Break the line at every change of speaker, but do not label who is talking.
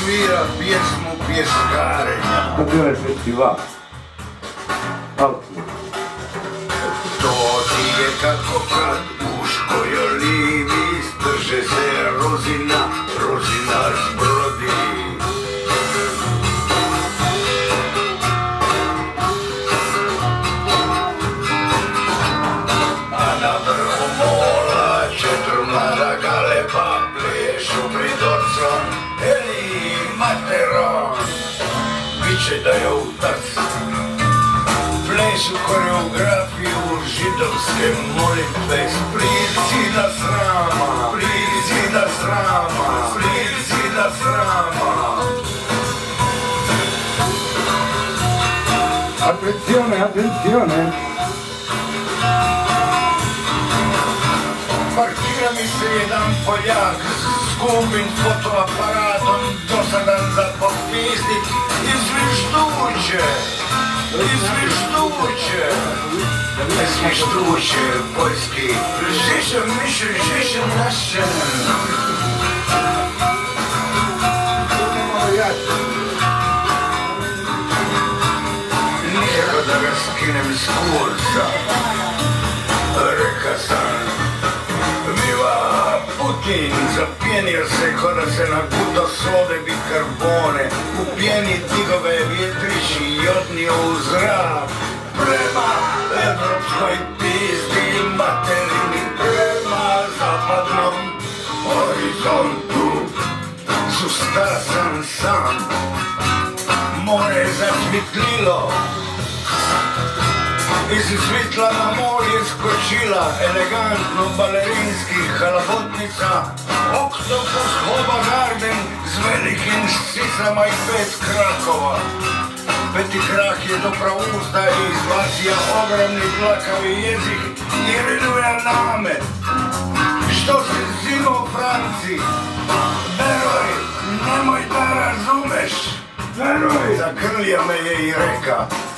svira pjesmu pjeskarenja.
To bio je festival.
To ti je kako kad u škojolivi strže se rozina, rozina zbrodi. A na vrhu mola četiri mlada galepa plešu pred ocom, Eli materon, biće da je utas. Plešu koreografiju židovske molitve, splici da srama, splici da srama, splici da srama.
Attenzione, attenzione!
Parkira mi se jedan Poljak s skupim fotoaparatom, dosadan za popisnik, izvištuće, poljski, žišem naše. Nikako da ga skinem s kursa, reka sam. Viva Putin, zapijenio se ko da se naguto sode bikarbone, u pjeni digove vjetrići i odnio u zrak. Prema evropskoj pizdi materini, prema zapadnom horizontu, sustasan sam, more zasvitlilo. Iz svitla na morje skočila, elegantno balerinski halabotnica, oktopus Hoba Garden s velikim sisama i 5 krakova. Peti krak je dopra usta i izbacija ogromni dlakavi jezik i rinuje namet. Što se zimo Franci? Veruj, nemoj da razumeš. Veruj, zagrlija me je i reka.